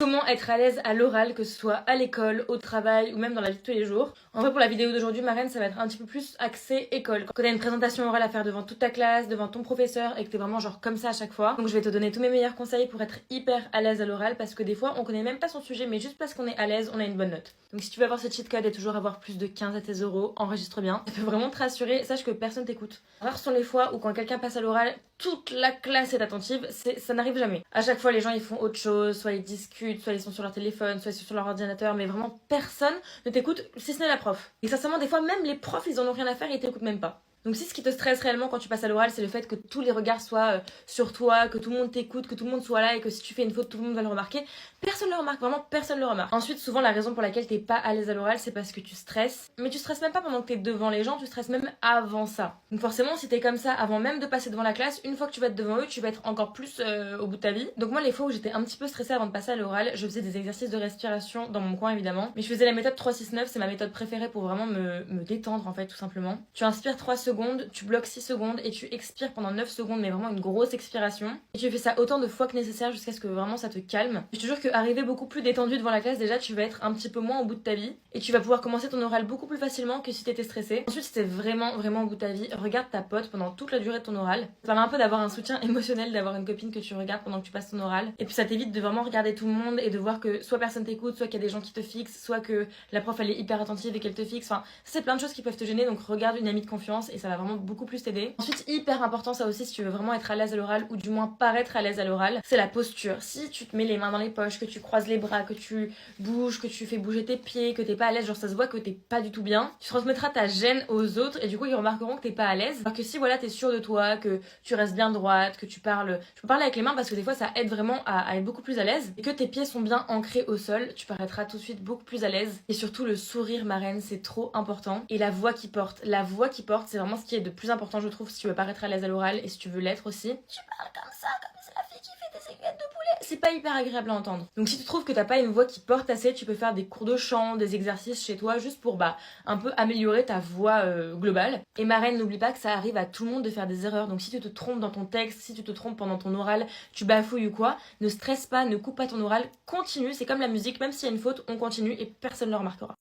Comment être à l'aise à l'oral, que ce soit à l'école, au travail ou même dans la vie de tous les jours. En vrai, pour la vidéo d'aujourd'hui, ma reine, ça va être un petit peu plus axé école. Quand t'as une présentation orale à faire devant toute ta classe, devant ton professeur et que t'es vraiment genre comme ça à chaque fois. Donc je vais te donner tous mes meilleurs conseils pour être hyper à l'aise à l'oral parce que des fois on connaît même pas son sujet mais juste parce qu'on est à l'aise, on a une bonne note. Donc si tu veux avoir ce cheat code et toujours avoir plus de 15 à tes euros, enregistre bien. Ça peut vraiment te rassurer, sache que personne t'écoute. Rares sont les fois où quand quelqu'un passe à l'oral, toute la classe est attentive, ça n'arrive jamais. À chaque fois les gens ils font autre chose, soit ils discutent, soit ils sont sur leur téléphone, soit ils sont sur leur ordinateur, mais vraiment personne ne t'écoute si ce n'est la prof. Et sincèrement des fois même les profs ils en ont rien à faire et ils t'écoutent même pas. Donc si ce qui te stresse réellement quand tu passes à l'oral, c'est le fait que tous les regards soient sur toi, que tout le monde t'écoute, que tout le monde soit là et que si tu fais une faute, tout le monde va le remarquer. Personne ne le remarque, vraiment personne ne le remarque. Ensuite, souvent la raison pour laquelle t'es pas à l'aise à l'oral, c'est parce que tu stresses. Mais tu stresses même pas pendant que t'es devant les gens, tu stresses même avant ça. Donc forcément, si t'es comme ça avant même de passer devant la classe, une fois que tu vas être devant eux, tu vas être encore plus au bout de ta vie. Donc moi, les fois où j'étais un petit peu stressée avant de passer à l'oral, je faisais des exercices de respiration dans mon coin évidemment. Mais je faisais la méthode 3-6-9, c'est ma méthode préférée pour vraiment me détendre en fait tout simplement. Tu inspires 3 secondes, tu bloques 6 secondes et tu expires pendant 9 secondes, mais vraiment une grosse expiration. Et tu fais ça autant de fois que nécessaire jusqu'à ce que vraiment ça te calme. Je te jure qu'arriver beaucoup plus détendu devant la classe, déjà tu vas être un petit peu moins au bout de ta vie et tu vas pouvoir commencer ton oral beaucoup plus facilement que si t'étais stressé. Ensuite, si t'es vraiment au bout de ta vie, regarde ta pote pendant toute la durée de ton oral. Ça permet un peu d'avoir un soutien émotionnel, d'avoir une copine que tu regardes pendant que tu passes ton oral. Et puis ça t'évite de vraiment regarder tout le monde et de voir que soit personne t'écoute, soit qu'il y a des gens qui te fixent, soit que la prof elle est hyper attentive et qu'elle te fixe. Enfin, c'est plein de choses qui peuvent te gêner, donc regarde une amie de confiance et ça va vraiment beaucoup plus t'aider. Ensuite, hyper important ça aussi si tu veux vraiment être à l'aise à l'oral ou du moins paraître à l'aise à l'oral, c'est la posture. Si tu te mets les mains dans les poches, que tu croises les bras, que tu bouges, que tu fais bouger tes pieds, que t'es pas à l'aise, genre ça se voit que t'es pas du tout bien, tu transmettras ta gêne aux autres et du coup ils remarqueront que t'es pas à l'aise. Alors que si voilà t'es sûr de toi, que tu restes bien droite, que tu parles avec les mains parce que des fois ça aide vraiment à être beaucoup plus à l'aise et que tes pieds sont bien ancrés au sol, tu paraîtras tout de suite beaucoup plus à l'aise. Et surtout le sourire ma reine, c'est trop important. Et la voix qui porte, c'est vraiment ce qui est de plus important je trouve si tu veux paraître à l'aise à l'oral et si tu veux l'être aussi. Tu parles comme ça, comme c'est la fille qui fait des aiguillettes de poulet. C'est pas hyper agréable à entendre. Donc si tu trouves que t'as pas une voix qui porte assez, tu peux faire des cours de chant, des exercices chez toi juste pour un peu améliorer ta voix globale. Et ma reine, n'oublie pas que ça arrive à tout le monde de faire des erreurs. Donc si tu te trompes dans ton texte, si tu te trompes pendant ton oral, tu bafouilles ou quoi, ne stresse pas, ne coupe pas ton oral, continue, c'est comme la musique, même s'il y a une faute, on continue et personne ne le remarquera.